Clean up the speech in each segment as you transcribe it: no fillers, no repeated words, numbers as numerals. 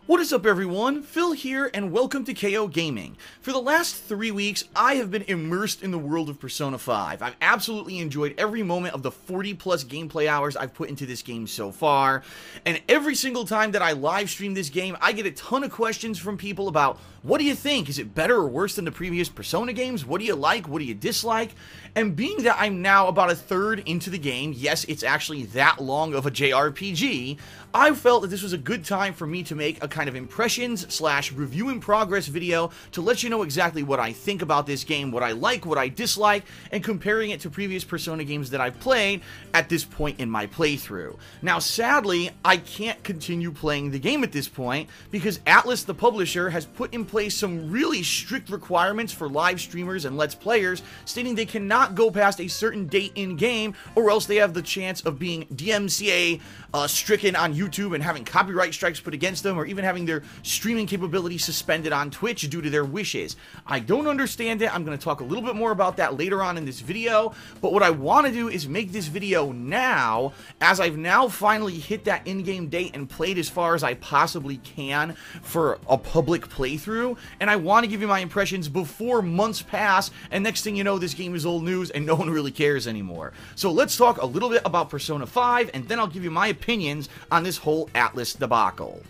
What is up everyone, Phil here and welcome to KO Gaming. For the last 3 weeks, I have been immersed in the world of Persona 5. I've absolutely enjoyed every moment of the 40 plus gameplay hours I've put into this game so far, and every single time that I live stream this game, I get a ton of questions from people about, what do you think? Is it better or worse than the previous Persona games? What do you like? What do you dislike? And being that I'm now about a third into the game, yes, it's actually that long of a JRPG, I felt that this was a good time for me to make a kind of impressions / review in progress video to let you know exactly what I think about this game, what I like, what I dislike, and comparing it to previous Persona games that I've played at this point in my playthrough. Now, sadly, I can't continue playing the game at this point because Atlus, the publisher, has put in place some really strict requirements for live streamers and Let's Players, stating they cannot go past a certain date in-game or else they have the chance of being DMCA stricken on YouTube and having copyright strikes put against them, or even having their streaming capability suspended on Twitch due to their wishes. I don't understand it. I'm going to talk a little bit more about that later on in this video, but what I want to do is make this video now, as I've now finally hit that in-game date and played as far as I possibly can for a public playthrough, and I want to give you my impressions before months pass, and next thing you know, this game is old news and no one really cares anymore. So let's talk a little bit about Persona 5, and then I'll give you my opinions on this whole Atlus debacle.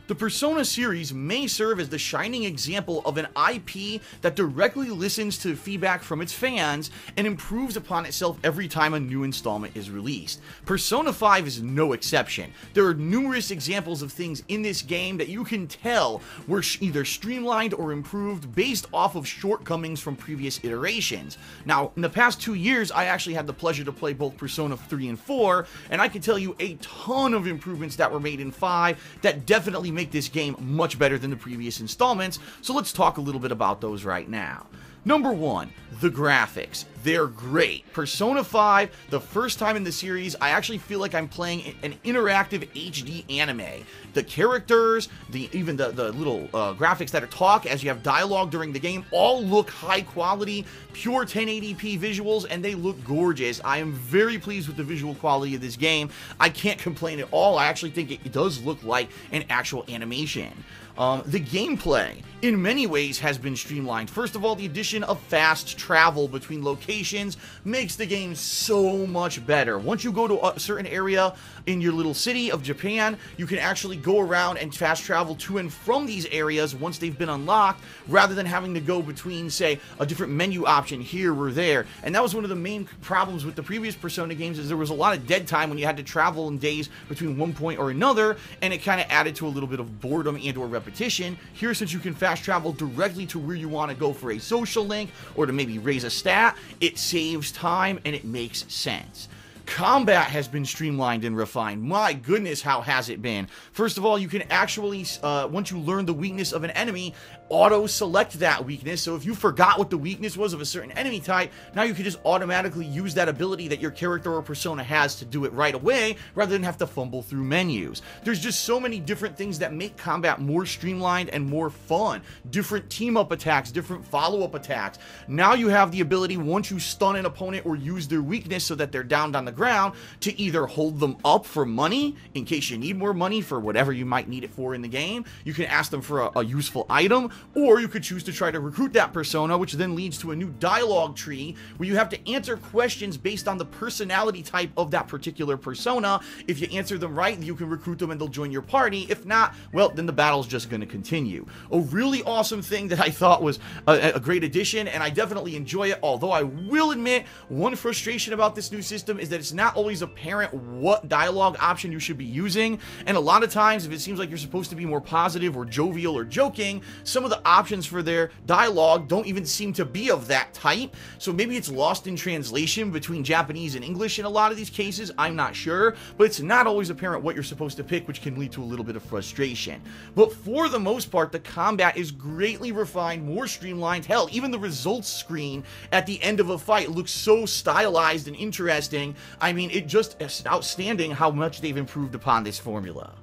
The Persona series may serve as the shining example of an IP that directly listens to feedback from its fans and improves upon itself every time a new installment is released. Persona 5 is no exception. There are numerous examples of things in this game that you can tell were either streamlined or improved based off of shortcomings from previous iterations. Now, in the past 2 years, I actually had the pleasure to play both Persona 3 and 4, and I can tell you a ton of improvements that were made in 5 that definitely make this game much better than the previous installments, so let's talk a little bit about those right now. Number 1, the graphics. They're great. Persona 5, the first time in the series, I actually feel like I'm playing an interactive HD anime. The characters, even the little graphics that talk as you have dialogue during the game, all look high quality, pure 1080p visuals, and they look gorgeous. I am very pleased with the visual quality of this game. I can't complain at all. I actually think it does look like an actual animation. The gameplay, in many ways, has been streamlined. First of all, the addition of fast travel between locations makes the game so much better. Once you go to a certain area in your little city of Japan, you can actually go around and fast travel to and from these areas once they've been unlocked, rather than having to go between, say, a different menu option here or there. And that was one of the main problems with the previous Persona games, is there was a lot of dead time when you had to travel in days between one point or another, and it kind of added to a little bit of boredom and or repetition. Here, since you can fast travel directly to where you want to go for a social link or to maybe raise a stat, it saves time and it makes sense. Combat has been streamlined and refined. My goodness, how has it been? First of all, you can actually, once you learn the weakness of an enemy, auto-select that weakness. So if you forgot what the weakness was of a certain enemy type, now you can just automatically use that ability that your character or persona has to do it right away, rather than have to fumble through menus. There's just so many different things that make combat more streamlined and more fun. Different team-up attacks, different follow-up attacks. Now you have the ability, once you stun an opponent or use their weakness so that they're downed on the ground, to either hold them up for money in case you need more money for whatever you might need it for in the game. You can ask them for a useful item, or you could choose to try to recruit that persona, which then leads to a new dialogue tree where you have to answer questions based on the personality type of that particular persona. If you answer them right, you can recruit them and they'll join your party. If not, well, then the battle's just going to continue. A really awesome thing that I thought was a great addition, and I definitely enjoy it, although I will admit one frustration about this new system is that it's not always apparent what dialogue option you should be using, and a lot of times if it seems like you're supposed to be more positive or jovial or joking, some of the options for their dialogue don't even seem to be of that type. So maybe it's lost in translation between Japanese and English in a lot of these cases, I'm not sure, but it's not always apparent what you're supposed to pick, which can lead to a little bit of frustration. But for the most part, the combat is greatly refined, more streamlined. Hell, even the results screen at the end of a fight looks so stylized and interesting. I mean, it just is outstanding how much they've improved upon this formula.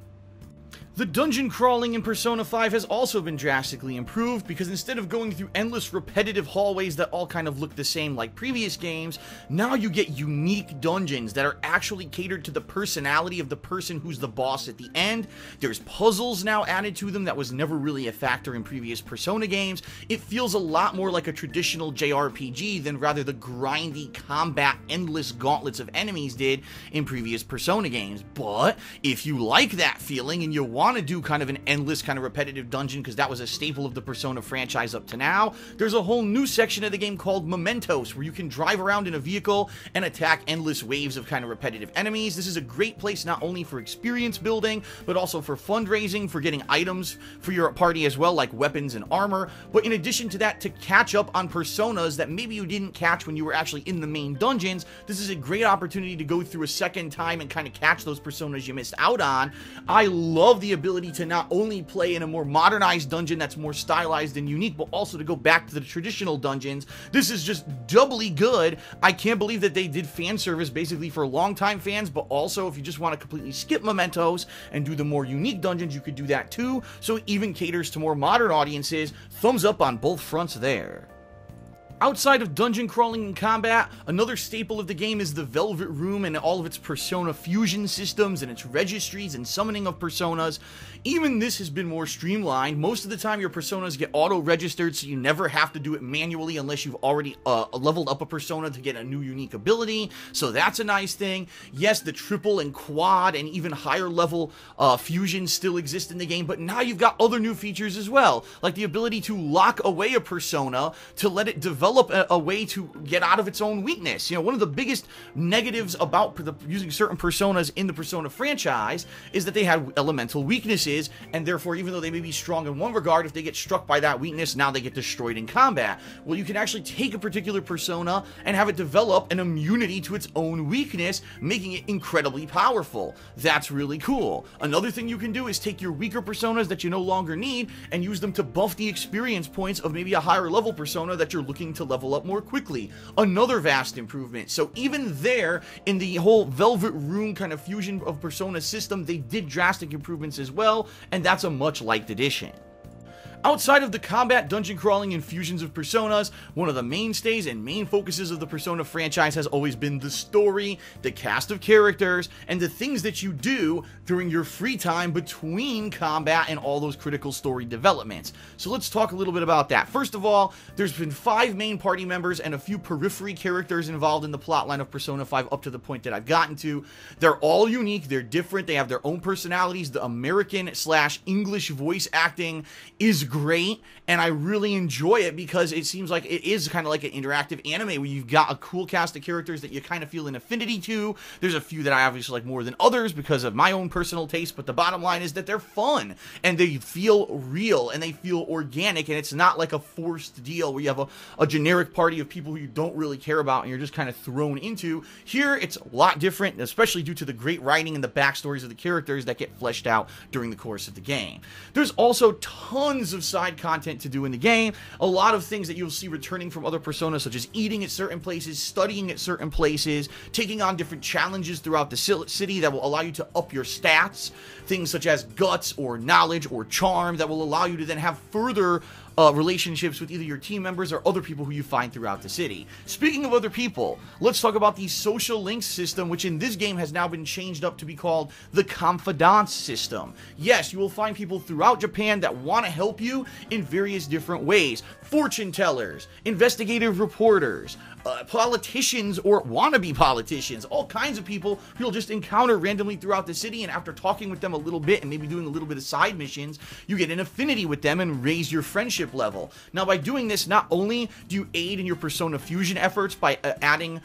The dungeon crawling in Persona 5 has also been drastically improved, because instead of going through endless repetitive hallways that all kind of look the same like previous games, now you get unique dungeons that are actually catered to the personality of the person who's the boss at the end. There's puzzles now added to them that was never really a factor in previous Persona games. It feels a lot more like a traditional JRPG than rather the grindy combat endless gauntlets of enemies did in previous Persona games. But if you like that feeling and you want to do kind of an endless kind of repetitive dungeon, because that was a staple of the Persona franchise up to now, there's a whole new section of the game called Mementos, where you can drive around in a vehicle and attack endless waves of kind of repetitive enemies. This is a great place not only for experience building, but also for fundraising, for getting items for your party as well, like weapons and armor. But in addition to that, to catch up on Personas that maybe you didn't catch when you were actually in the main dungeons, this is a great opportunity to go through a second time and kind of catch those Personas you missed out on. I love the ability to not only play in a more modernized dungeon that's more stylized and unique, but also to go back to the traditional dungeons. This is just doubly good. I can't believe that they did fan service basically for longtime fans, but also if you just want to completely skip Mementos and do the more unique dungeons, you could do that too. So it even caters to more modern audiences. Thumbs up on both fronts there. Outside of dungeon crawling and combat, another staple of the game is the Velvet Room and all of its Persona fusion systems and its registries and summoning of Personas. Even this has been more streamlined. Most of the time your Personas get auto-registered, so you never have to do it manually unless you've already leveled up a Persona to get a new unique ability, so that's a nice thing. Yes, the triple and quad and even higher level fusions still exist in the game, but now you've got other new features as well, like the ability to lock away a Persona to let it develop a way to get out of its own weakness. You know, one of the biggest negatives about using certain Personas in the Persona franchise is that they had elemental weaknesses, and therefore, even though they may be strong in one regard, if they get struck by that weakness, now they get destroyed in combat. Well, you can actually take a particular Persona and have it develop an immunity to its own weakness, making it incredibly powerful. That's really cool. Another thing you can do is take your weaker Personas that you no longer need and use them to buff the experience points of maybe a higher level Persona that you're looking to level up more quickly. Another vast improvement. So even there, in the whole Velvet Room kind of fusion of Persona system, they did drastic improvements as well, and that's a much liked addition. Outside of the combat, dungeon crawling, and fusions of Personas, one of the mainstays and main focuses of the Persona franchise has always been the story, the cast of characters, and the things that you do during your free time between combat and all those critical story developments. So let's talk a little bit about that. First of all, there's been 5 main party members and a few periphery characters involved in the plotline of Persona 5 up to the point that I've gotten to. They're all unique, they're different, they have their own personalities. The American/English voice acting is great, and I really enjoy it because it seems like it is kind of like an interactive anime where you've got a cool cast of characters that you kind of feel an affinity to. There's a few that I obviously like more than others because of my own personal taste, but the bottom line is that they're fun and they feel real and they feel organic, and it's not like a forced deal where you have a generic party of people who you don't really care about and you're just kind of thrown into. Here it's a lot different, especially due to the great writing and the backstories of the characters that get fleshed out during the course of the game. There's also tons of side content to do in the game, a lot of things that you'll see returning from other Personas, such as eating at certain places, studying at certain places, taking on different challenges throughout the city that will allow you to up your stats, things such as guts or knowledge or charm that will allow you to then have further relationships with either your team members or other people who you find throughout the city. Speaking of other people, let's talk about the social links system, which in this game has now been changed up to be called the Confidants system. Yes, you will find people throughout Japan that want to help you in various different ways. Fortune tellers, investigative reporters, politicians or wannabe politicians, all kinds of people who you'll just encounter randomly throughout the city, and after talking with them a little bit and maybe doing a little bit of side missions, you get an affinity with them and raise your friendship level. Now, by doing this, not only do you aid in your Persona fusion efforts by adding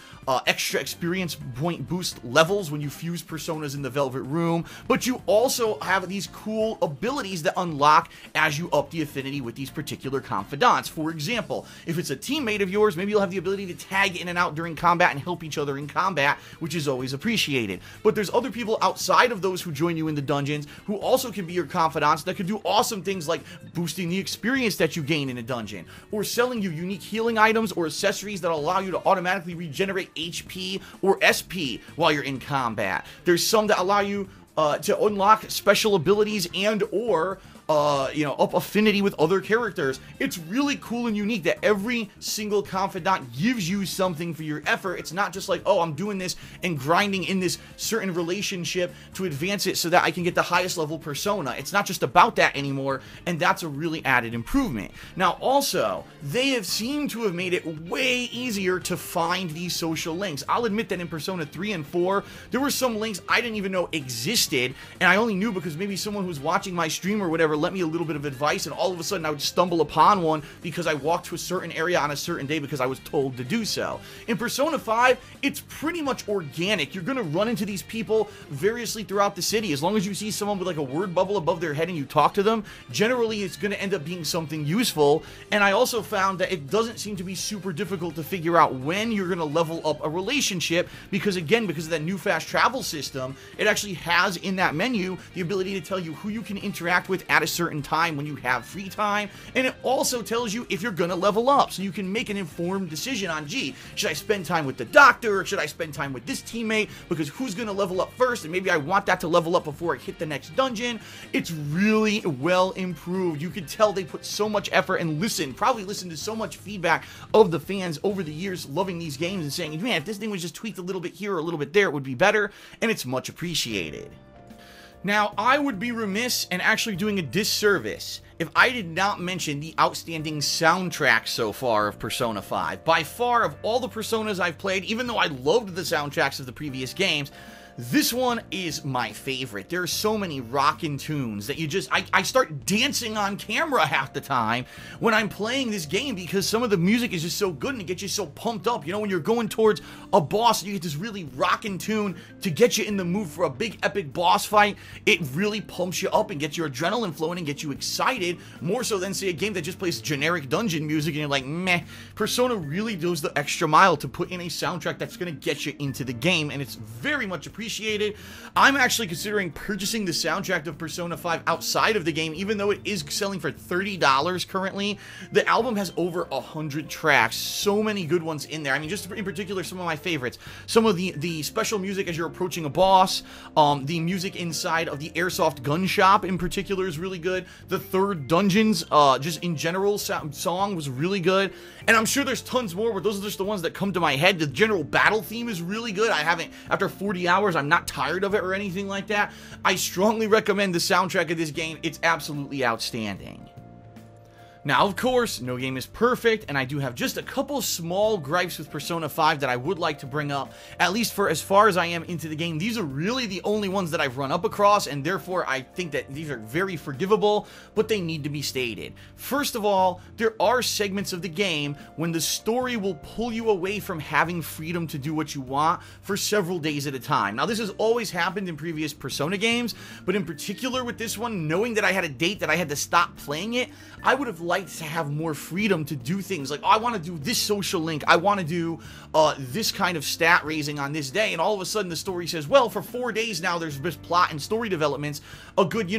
extra experience point boost levels when you fuse Personas in the Velvet Room, but you also have these cool abilities that unlock as you up the affinity with these particular confidants. For example, if it's a teammate of yours, maybe you'll have the ability to tag in and out during combat and help each other in combat, which is always appreciated. But there's other people outside of those who join you in the dungeons who also can be your confidants that could do awesome things like boosting the experience that you gain in a dungeon, or selling you unique healing items or accessories that allow you to automatically regenerate HP or SP while you're in combat. There's some that allow you to unlock special abilities and or up affinity with other characters. It's really cool and unique that every single confidant gives you something for your effort. It's not just like, oh, I'm doing this and grinding in this certain relationship to advance it so that I can get the highest level persona. It's not just about that anymore, and that's a really added improvement. Now, also, they have seemed to have made it way easier to find these social links. I'll admit that in Persona 3 and 4, there were some links I didn't even know existed, and I only knew because maybe someone who was watching my stream or whatever let me a little bit of advice, and all of a sudden I would stumble upon one because I walked to a certain area on a certain day because I was told to do so. In Persona 5, it's pretty much organic. You're going to run into these people variously throughout the city. As long as you see someone with like a word bubble above their head and you talk to them, generally it's going to end up being something useful. And I also found that it doesn't seem to be super difficult to figure out when you're going to level up a relationship because, again, because of that new fast travel system, it actually has in that menu the ability to tell you who you can interact with at a certain time when you have free time, and it also tells you if you're gonna level up, so you can make an informed decision on, gee, should I spend time with the doctor, or should I spend time with this teammate, because who's gonna level up first, and maybe I want that to level up before I hit the next dungeon. It's really well improved. You can tell they put so much effort and probably listened to so much feedback of the fans over the years loving these games and saying, man, if this thing was just tweaked a little bit here or a little bit there, it would be better, and it's much appreciated. Now, I would be remiss and actually doing a disservice if I did not mention the outstanding soundtrack so far of Persona 5. By far, of all the Personas I've played, even though I loved the soundtracks of the previous games, this one is my favorite. There are so many rockin' tunes that I start dancing on camera half the time when I'm playing this game because some of the music is just so good and it gets you so pumped up. You know, when you're going towards a boss and you get this really rockin' tune to get you in the mood for a big epic boss fight, it really pumps you up and gets your adrenaline flowing and gets you excited, more so than, say, a game that just plays generic dungeon music and you're like, meh. Persona really goes the extra mile to put in a soundtrack that's going to get you into the game, and it's very much appreciated. I'm actually considering purchasing the soundtrack of Persona 5 outside of the game, even though it is selling for $30 currently. The album has over 100 tracks, so many good ones in there. I mean, just in particular, some of my favorites. Some of the special music as you're approaching a boss, the music inside of the Airsoft gun shop in particular is really good. The third dungeons, just in general, song was really good. And I'm sure there's tons more, but those are just the ones that come to my head. The general battle theme is really good. I haven't, after 40 hours, I'm not tired of it or anything like that. I strongly recommend the soundtrack of this game. It's absolutely outstanding. Now, of course, no game is perfect, and I do have just a couple small gripes with Persona 5 that I would like to bring up, at least for as far as I am into the game. These are really the only ones that I've run up across, and therefore I think that these are very forgivable, but they need to be stated. First of all, there are segments of the game when the story will pull you away from having freedom to do what you want for several days at a time. Now, this has always happened in previous Persona games, but in particular with this one, knowing that I had a date that I had to stop playing it, I would have liked to have more freedom to do things like, oh, I want to do this social link, I want to do this kind of stat raising on this day, and all of a sudden the story says, well, for 4 days now there's just plot and story developments, a good,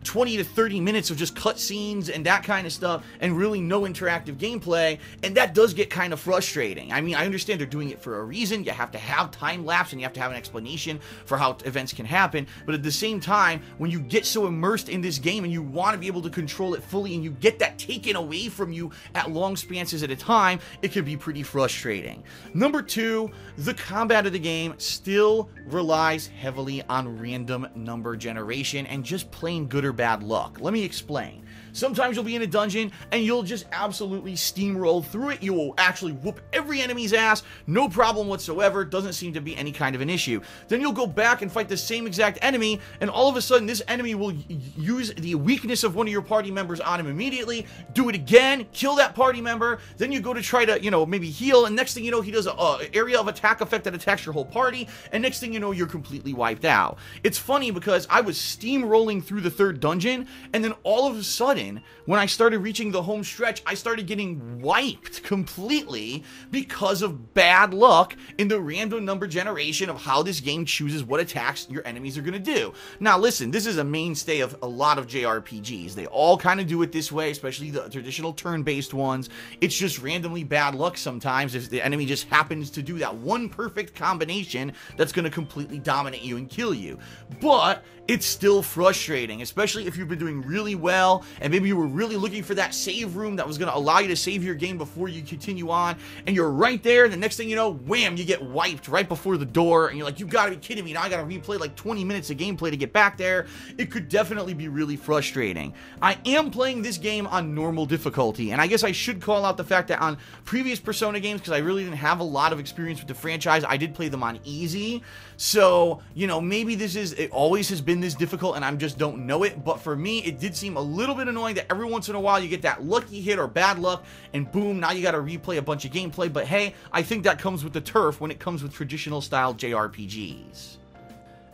20 to 30 minutes of just cutscenes and that kind of stuff, and really no interactive gameplay, and that does get kind of frustrating. I mean, I understand they're doing it for a reason. You have to have time lapse and you have to have an explanation for how events can happen, but at the same time, when you get so immersed in this game and you want to be able to control it fully and you get that taken away from you at long spans at a time, it can be pretty frustrating. Number two, the combat of the game still relies heavily on random number generation and just plain good or bad luck. Let me explain. Sometimes you'll be in a dungeon and you'll just absolutely steamroll through it. You will actually whoop every enemy's ass, no problem whatsoever. Doesn't seem to be any kind of an issue. Then you'll go back and fight the same exact enemy, and all of a sudden this enemy will use the weakness of one of your party members on him immediately, do it again, kill that party member, then you go to try to, maybe heal, and next thing you know, he does a area of attack effect that attacks your whole party, and next thing you know, you're completely wiped out. It's funny because I was steamrolling through the third dungeon, and then all of a sudden, when I started reaching the home stretch, I started getting wiped completely because of bad luck in the random number generation of how this game chooses what attacks your enemies are going to do. Now listen, this is a mainstay of a lot of JRPGs. They all kind of do it this way, especially the traditional turn-based ones. It's just randomly bad luck sometimes if the enemy just happens to do that one perfect combination that's going to completely dominate you and kill you. But it's still frustrating, especially if you've been doing really well and maybe you were really looking for that save room that was going to allow you to save your game before you continue on, and you're right there, and the next thing you know, wham, you get wiped right before the door, and you're like, you gotta be kidding me, now I gotta replay like 20 minutes of gameplay to get back there. It could definitely be really frustrating. I am playing this game on normal difficulty, and I guess I should call out the fact that on previous Persona games, because I really didn't have a lot of experience with the franchise, I did play them on easy. So, you know, maybe it always has been this difficult and I just don't know it, but for me, it did seem a little bit annoying that every once in a while you get that lucky hit or bad luck, and boom, now you gotta replay a bunch of gameplay. But hey, I think that comes with the turf when it comes with traditional style JRPGs.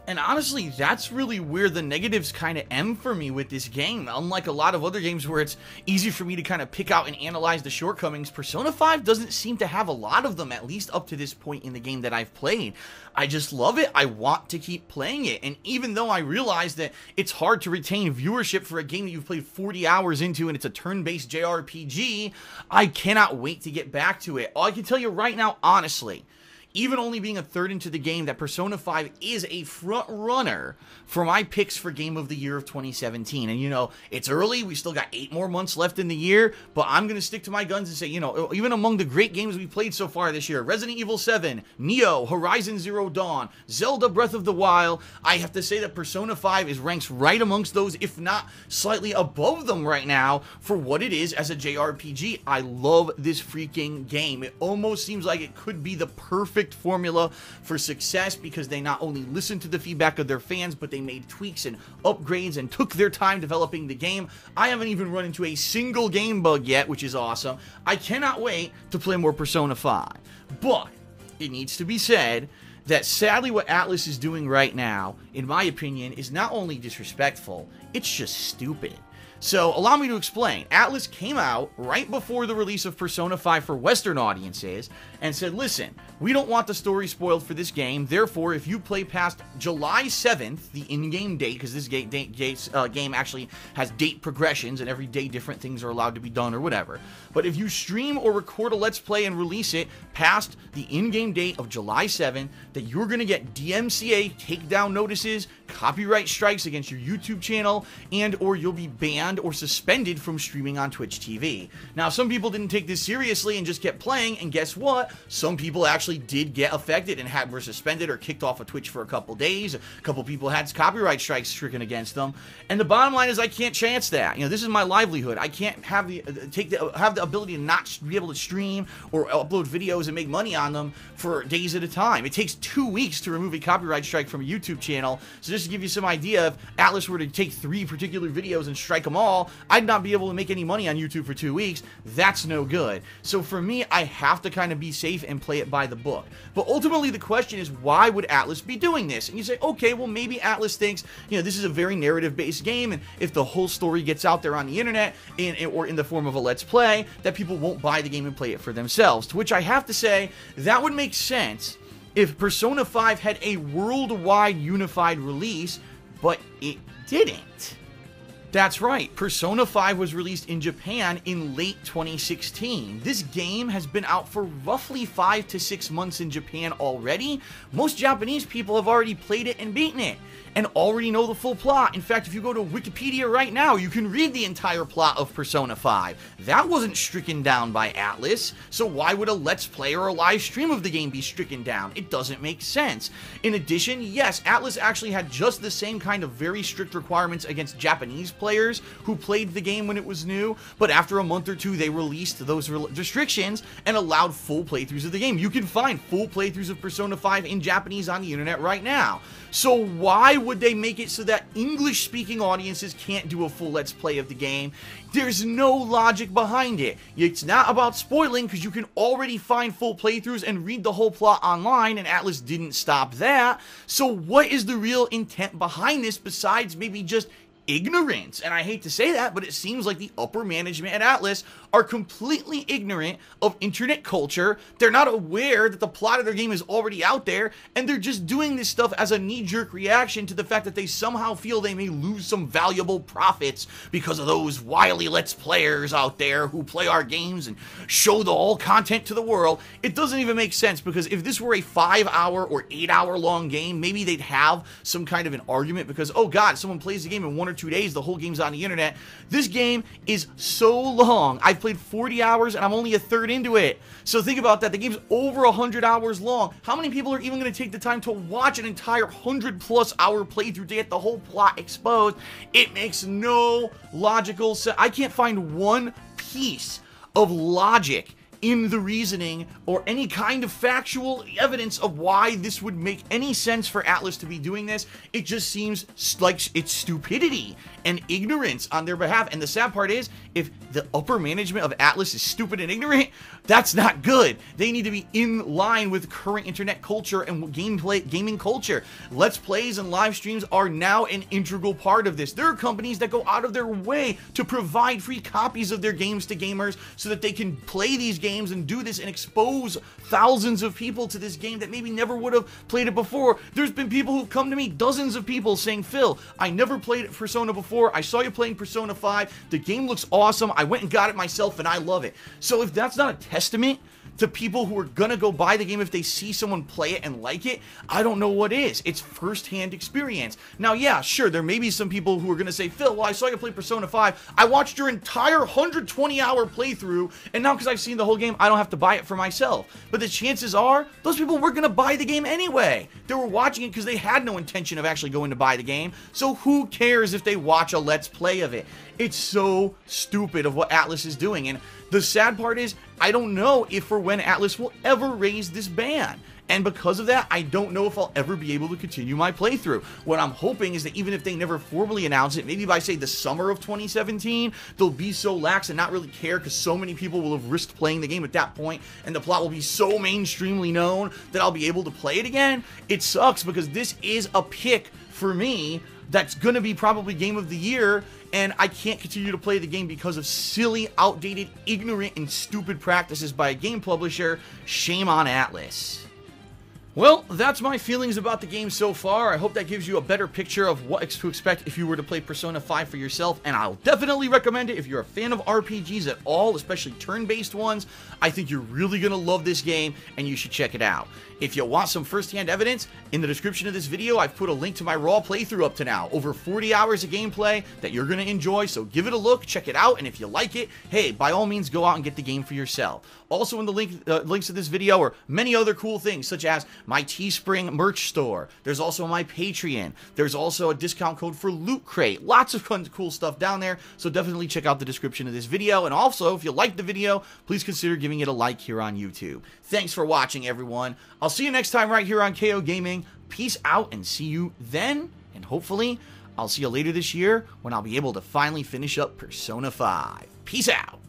And honestly, that's really where the negatives kind of end for me with this game. Unlike a lot of other games where it's easy for me to kind of pick out and analyze the shortcomings, Persona 5 doesn't seem to have a lot of them, at least up to this point in the game that I've played. I just love it. I want to keep playing it. And even though I realize that it's hard to retain viewership for a game that you've played 40 hours into and it's a turn-based JRPG, I cannot wait to get back to it. All I can tell you right now, honestly, even only being a third into the game, that Persona 5 is a front runner for my picks for Game of the Year of 2017. And, you know, it's early. We still got 8 more months left in the year. But I'm going to stick to my guns and say, you know, even among the great games we played so far this year, Resident Evil 7, Nioh, Horizon Zero Dawn, Zelda Breath of the Wild, I have to say that Persona 5 ranks right amongst those, if not slightly above them right now, for what it is as a JRPG. I love this freaking game. It almost seems like it could be the perfect formula for success, because they not only listened to the feedback of their fans, but they made tweaks and upgrades and took their time developing the game. I haven't even run into a single game bug yet, which is awesome. I cannot wait to play more Persona 5. But it needs to be said that sadly what Atlus is doing right now, in my opinion, is not only disrespectful, it's just stupid. So, allow me to explain. Atlus came out right before the release of Persona 5 for Western audiences and said, listen, we don't want the story spoiled for this game, therefore, if you play past July 7th, the in-game date, because this game actually has date progressions, and every day different things are allowed to be done or whatever. But if you stream or record a Let's Play and release it past the in-game date of July 7th, that you're going to get DMCA takedown notices, copyright strikes against your YouTube channel, and or you'll be banned or suspended from streaming on Twitch TV. Now, some people didn't take this seriously and just kept playing, and guess what? Some people actually did get affected and were suspended or kicked off of Twitch for a couple days. A couple people had copyright strikes stricken against them. And the bottom line is, I can't chance that. You know, this is my livelihood. I can't have the ability to not be able to stream or upload videos and make money on them for days at a time. It takes 2 weeks to remove a copyright strike from a YouTube channel. So just to give you some idea, if Atlus were to take 3 particular videos and strike them all, I'd not be able to make any money on YouTube for 2 weeks. That's no good. So for me, I have to kind of be safe and play it by the book. But ultimately, the question is, why would Atlus be doing this? And you say, okay, well, maybe Atlus thinks, you know, this is a very narrative-based game, and if the whole story gets out there on the internet, or in the form of a Let's Play, that people won't buy the game and play it for themselves. To which I have to say, that would make sense if Persona 5 had a worldwide unified release, but it didn't. That's right, Persona 5 was released in Japan in late 2016. This game has been out for roughly 5 to 6 months in Japan already. Most Japanese people have already played it and beaten it, and already know the full plot. In fact, if you go to Wikipedia right now, you can read the entire plot of Persona 5. That wasn't stricken down by Atlus, so why would a Let's Play or a live stream of the game be stricken down? It doesn't make sense. In addition, yes, Atlus actually had just the same kind of very strict requirements against Japanese players who played the game when it was new, but after a month or two, they released those restrictions and allowed full playthroughs of the game. You can find full playthroughs of Persona 5 in Japanese on the internet right now. So why would they make it so that English-speaking audiences can't do a full Let's Play of the game? There's no logic behind it. It's not about spoiling, because you can already find full playthroughs and read the whole plot online, and Atlus didn't stop that. So what is the real intent behind this, besides maybe just ignorance. And I hate to say that, but it seems like the upper management at Atlus are completely ignorant of internet culture. They're not aware that the plot of their game is already out there, and they're just doing this stuff as a knee-jerk reaction to the fact that they somehow feel they may lose some valuable profits because of those wily Let's Players out there who play our games and show the whole content to the world. It doesn't even make sense, because if this were a 5-hour or 8-hour long game, maybe they'd have some kind of an argument because, oh god, someone plays the game in 1 or 2 days, the whole game's on the internet. This game is so long. I've played 40 hours and I'm only a third into it. So think about that. The game's over 100 hours long. How many people are even going to take the time to watch an entire 100+ hour playthrough to get the whole plot exposed? It makes no logical sense. I can't find one piece of logic in the reasoning or any kind of factual evidence of why this would make any sense for Atlus to be doing this. It just seems like it's stupidity and ignorance on their behalf. And the sad part is, if the upper management of Atlus is stupid and ignorant, that's not good. They need to be in line with current internet culture and gaming culture. Let's Plays and live streams are now an integral part of this. There are companies that go out of their way to provide free copies of their games to gamers so that they can play these games and do this and expose thousands of people to this game that maybe never would have played it before. There's been people who've come to me, dozens of people, saying, Phil, I never played Persona before. I saw you playing Persona 5. The game looks awesome. I went and got it myself and I love it. So if that's not a testament to people who are gonna go buy the game if they see someone play it and like it, I don't know what is. It's first-hand experience. Now, yeah, sure, there may be some people who are gonna say, Phil, well, I saw you play Persona 5. I watched your entire 120-hour playthrough, and now because I've seen the whole game, I don't have to buy it for myself. But the chances are, those people were gonna buy the game anyway. They were watching it because they had no intention of actually going to buy the game, so who cares if they watch a Let's Play of it? It's so stupid of what Atlus is doing, and the sad part is, I don't know if or when Atlus will ever raise this ban. And because of that, I don't know if I'll ever be able to continue my playthrough. What I'm hoping is that even if they never formally announce it, maybe by, say, the summer of 2017, they'll be so lax and not really care because so many people will have risked playing the game at that point, and the plot will be so mainstreamly known that I'll be able to play it again. It sucks because this is a pick for me that's going to be probably Game of the Year, and I can't continue to play the game because of silly, outdated, ignorant, and stupid practices by a game publisher. Shame on Atlus. Well, that's my feelings about the game so far. I hope that gives you a better picture of what to expect if you were to play Persona 5 for yourself, and I'll definitely recommend it if you're a fan of RPGs at all, especially turn-based ones. I think you're really going to love this game, and you should check it out. If you want some first-hand evidence, in the description of this video, I've put a link to my raw playthrough up to now. Over 40 hours of gameplay that you're going to enjoy, so give it a look, check it out, and if you like it, hey, by all means, go out and get the game for yourself. Also in the links to this video are many other cool things, such as my Teespring merch store. There's also my Patreon. There's also a discount code for Loot Crate. Lots of cool stuff down there, so definitely check out the description of this video. And also, if you liked the video, please consider giving it a like here on YouTube. Thanks for watching, everyone. I'll see you next time right here on KO Gaming. Peace out, and see you then. And hopefully, I'll see you later this year when I'll be able to finally finish up Persona 5. Peace out.